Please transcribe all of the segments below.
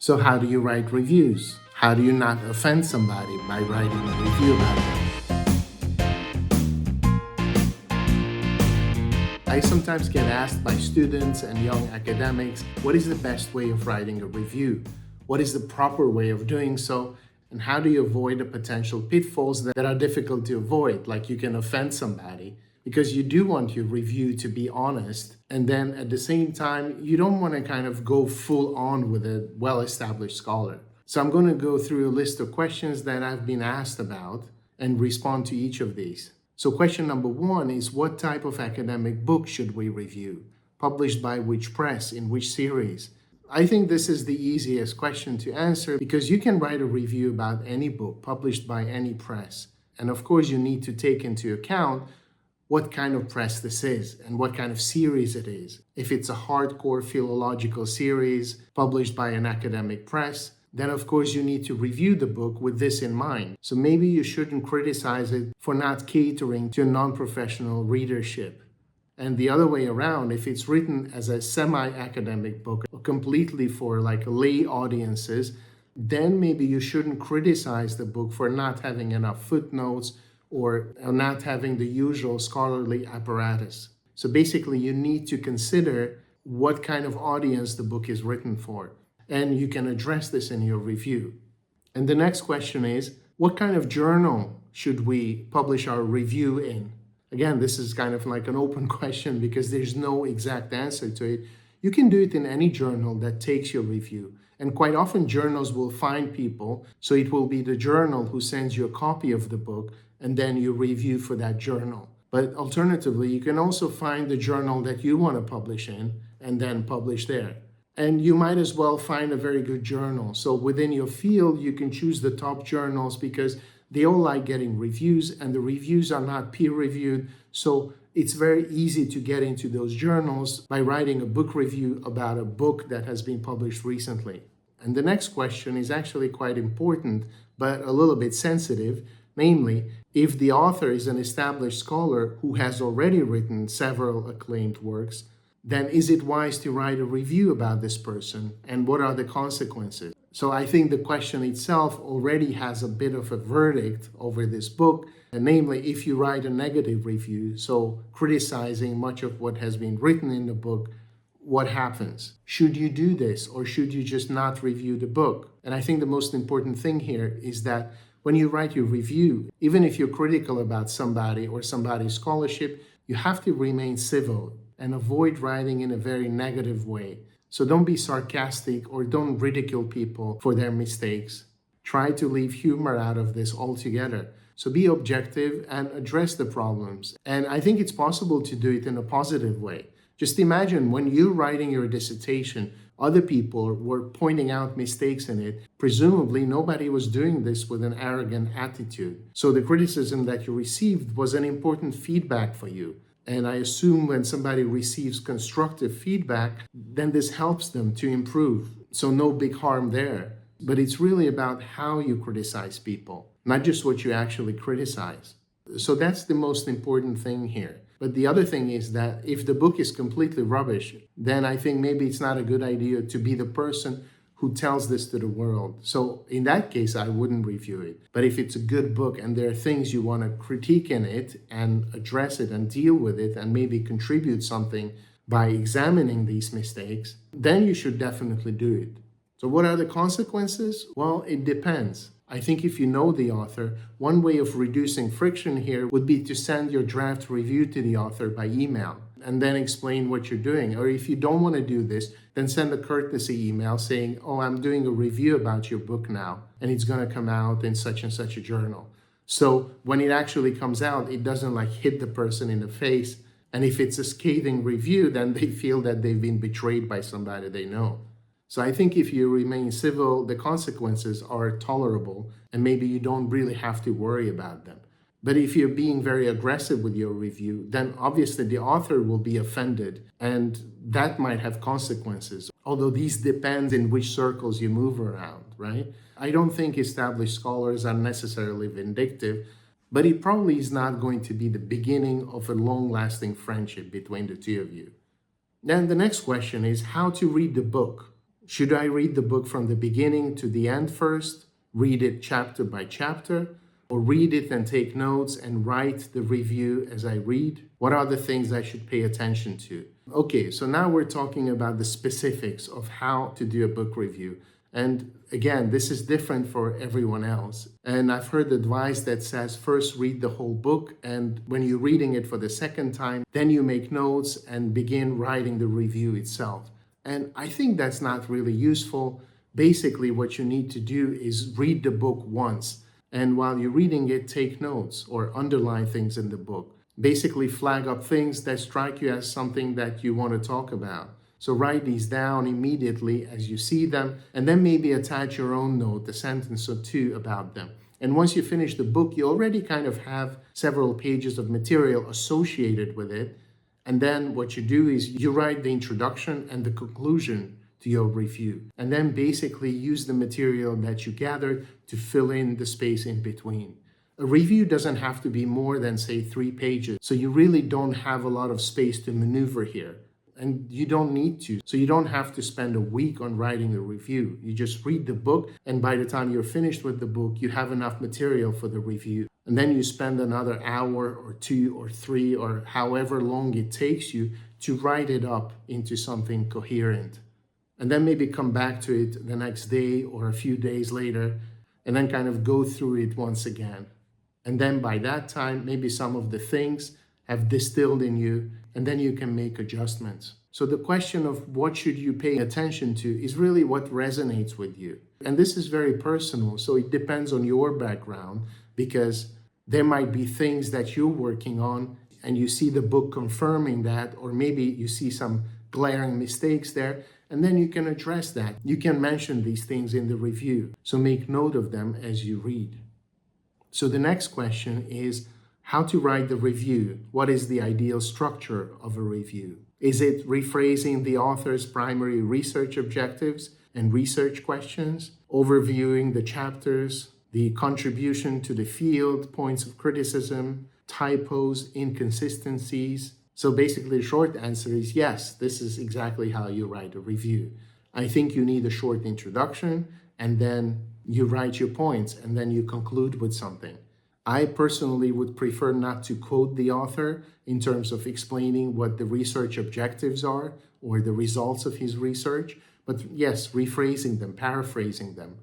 So how do you write reviews? How do you not offend somebody by writing a review about them? I sometimes get asked by students and young academics, what is the best way of writing a review? What is the proper way of doing so? And how do you avoid the potential pitfalls that are difficult to avoid, like you can offend somebody? Because you do want your review to be honest, and then at the same time, you don't want to kind of go full on with a well-established scholar. So I'm going to go through a list of questions that I've been asked about and respond to each of these. So question number one is, what type of academic book should we review? Published by which press, in which series? I think this is the easiest question to answer because you can write a review about any book published by any press. And of course, you need to take into account what kind of press this is and what kind of series it is. If it's a hardcore philological series published by an academic press, then of course you need to review the book with this in mind. So maybe you shouldn't criticize it for not catering to a non-professional readership. And the other way around, if it's written as a semi-academic book, or completely for like lay audiences, then maybe you shouldn't criticize the book for not having enough footnotes or not having the usual scholarly apparatus. So basically, you need to consider what kind of audience the book is written for. And you can address this in your review. And the next question is, what kind of journal should we publish our review in? Again, this is kind of like an open question because there's no exact answer to it. You can do it in any journal that takes your review. And quite often journals will find people, so it will be the journal who sends you a copy of the book, and then you review for that journal. But alternatively, you can also find the journal that you want to publish in and then publish there. And you might as well find a very good journal. So within your field, you can choose the top journals because they all like getting reviews, and the reviews are not peer-reviewed. So it's very easy to get into those journals by writing a book review about a book that has been published recently. And the next question is actually quite important, but a little bit sensitive. Namely, if the author is an established scholar who has already written several acclaimed works, then is it wise to write a review about this person, and what are the consequences? So I think the question itself already has a bit of a verdict over this book, and namely, if you write a negative review, so criticizing much of what has been written in the book, what happens? Should you do this, or should you just not review the book? And I think the most important thing here is that when you write your review, even if you're critical about somebody or somebody's scholarship, you have to remain civil and avoid writing in a very negative way. So don't be sarcastic or don't ridicule people for their mistakes. Try to leave humor out of this altogether. So be objective and address the problems. And I think it's possible to do it in a positive way. Just imagine when you're writing your dissertation, other people were pointing out mistakes in it. Presumably, nobody was doing this with an arrogant attitude. So the criticism that you received was an important feedback for you. And I assume when somebody receives constructive feedback, then this helps them to improve. So no big harm there. But it's really about how you criticize people, not just what you actually criticize. So that's the most important thing here. But the other thing is that if the book is completely rubbish, then I think maybe it's not a good idea to be the person who tells this to the world. So in that case, I wouldn't review it. But if it's a good book and there are things you want to critique in it and address it and deal with it and maybe contribute something by examining these mistakes, then you should definitely do it. So what are the consequences? Well, it depends. I think if you know the author, one way of reducing friction here would be to send your draft review to the author by email and then explain what you're doing. Or if you don't want to do this, then send a courtesy email saying, oh, I'm doing a review about your book now, and it's going to come out in such and such a journal. So when it actually comes out, it doesn't like hit the person in the face. And if it's a scathing review, then they feel that they've been betrayed by somebody they know. So I think if you remain civil, the consequences are tolerable, and maybe you don't really have to worry about them. But if you're being very aggressive with your review, then obviously the author will be offended, and that might have consequences. Although these depend in which circles you move around, right? I don't think established scholars are necessarily vindictive, but it probably is not going to be the beginning of a long-lasting friendship between the two of you. Then the next question is how to read the book. Should I read the book from the beginning to the end first, read it chapter by chapter, or read it and take notes and write the review as I read? What are the things I should pay attention to? Okay, so now we're talking about the specifics of how to do a book review. And again, this is different for everyone else. And I've heard advice that says first read the whole book, and when you're reading it for the second time, then you make notes and begin writing the review itself. And I think that's not really useful. Basically, what you need to do is read the book once. And while you're reading it, take notes or underline things in the book. Basically, flag up things that strike you as something that you want to talk about. So write these down immediately as you see them, and then maybe attach your own note, a sentence or two about them. And once you finish the book, you already kind of have several pages of material associated with it. And then what you do is you write the introduction and the conclusion to your review. And then basically use the material that you gathered to fill in the space in between. A review doesn't have to be more than, say, 3 pages. So you really don't have a lot of space to maneuver here. And you don't need to. So you don't have to spend a week on writing a review. You just read the book, and by the time you're finished with the book, you have enough material for the review. And then you spend another hour or 2 or 3 or however long it takes you to write it up into something coherent. And then maybe come back to it the next day or a few days later, and then kind of go through it once again. And then by that time, maybe some of the things have distilled in you, and then you can make adjustments. So the question of what should you pay attention to is really what resonates with you. And this is very personal, so it depends on your background, because there might be things that you're working on and you see the book confirming that, or maybe you see some glaring mistakes there, and then you can address that. You can mention these things in the review, so make note of them as you read. So the next question is how to write the review. What is the ideal structure of a review? Is it rephrasing the author's primary research objectives and research questions, overviewing the chapters, the contribution to the field, points of criticism, typos, inconsistencies? So basically, the short answer is yes, this is exactly how you write a review. I think you need a short introduction, and then you write your points, and then you conclude with something. I personally would prefer not to quote the author in terms of explaining what the research objectives are or the results of his research, but yes, rephrasing them, paraphrasing them,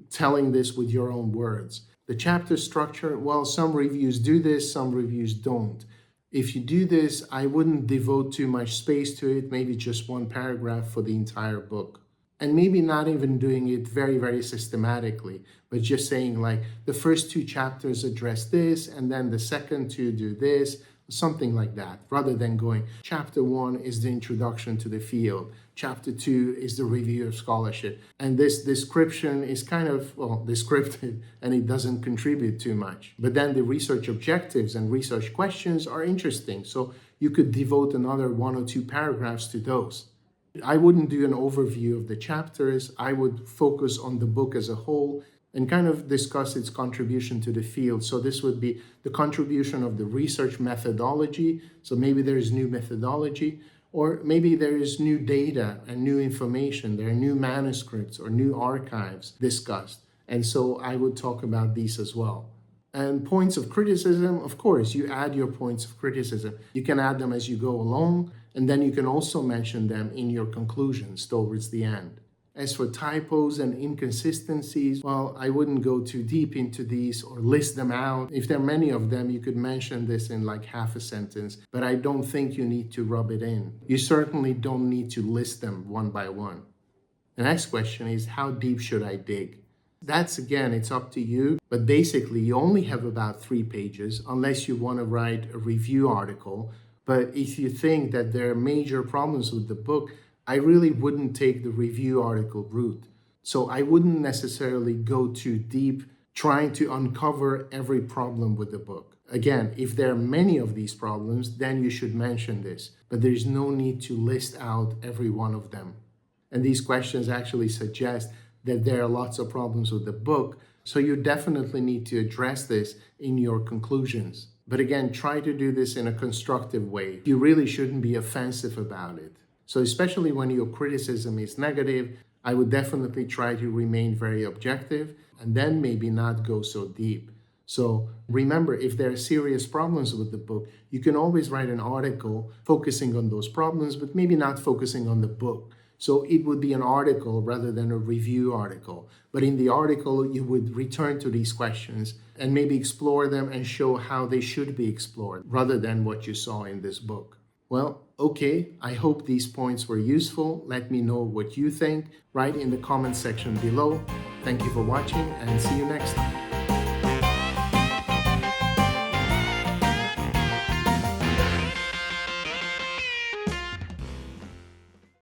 telling this with your own words. The chapter structure, well, some reviews do this, some reviews don't. If you do this, I wouldn't devote too much space to it, maybe just 1 paragraph for the entire book. And maybe not even doing it very, very systematically, but just saying like the first 2 chapters address this, and then the second 2 do this, something like that, rather than going, chapter 1 is the introduction to the field, chapter 2 is the review of scholarship. And this description is kind of, well, descriptive, and it doesn't contribute too much. But then the research objectives and research questions are interesting. So you could devote another 1 or 2 paragraphs to those. I wouldn't do an overview of the chapters. I would focus on the book as a whole and kind of discuss its contribution to the field. So this would be the contribution of the research methodology. So maybe there is new methodology, or maybe there is new data and new information. There are new manuscripts or new archives discussed. And so I would talk about these as well. And points of criticism, of course, you add your points of criticism. You can add them as you go along, and then you can also mention them in your conclusions towards the end. As for typos and inconsistencies, well, I wouldn't go too deep into these or list them out. If there are many of them, you could mention this in like half a sentence, but I don't think you need to rub it in. You certainly don't need to list them one by one. The next question is, how deep should I dig? That's, again, it's up to you, but basically you only have about 3 pages unless you want to write a review article. But if you think that there are major problems with the book, I really wouldn't take the review article route. So I wouldn't necessarily go too deep trying to uncover every problem with the book. Again, if there are many of these problems, then you should mention this, but there's no need to list out every one of them. And these questions actually suggest that there are lots of problems with the book, so you definitely need to address this in your conclusions. But again, try to do this in a constructive way. You really shouldn't be offensive about it. So especially when your criticism is negative, I would definitely try to remain very objective and then maybe not go so deep. So remember, if there are serious problems with the book, you can always write an article focusing on those problems, but maybe not focusing on the book. So it would be an article rather than a review article. But in the article, you would return to these questions and maybe explore them and show how they should be explored rather than what you saw in this book. Well, okay, I hope these points were useful. Let me know what you think. Write in the comment section below. Thank you for watching and see you next time.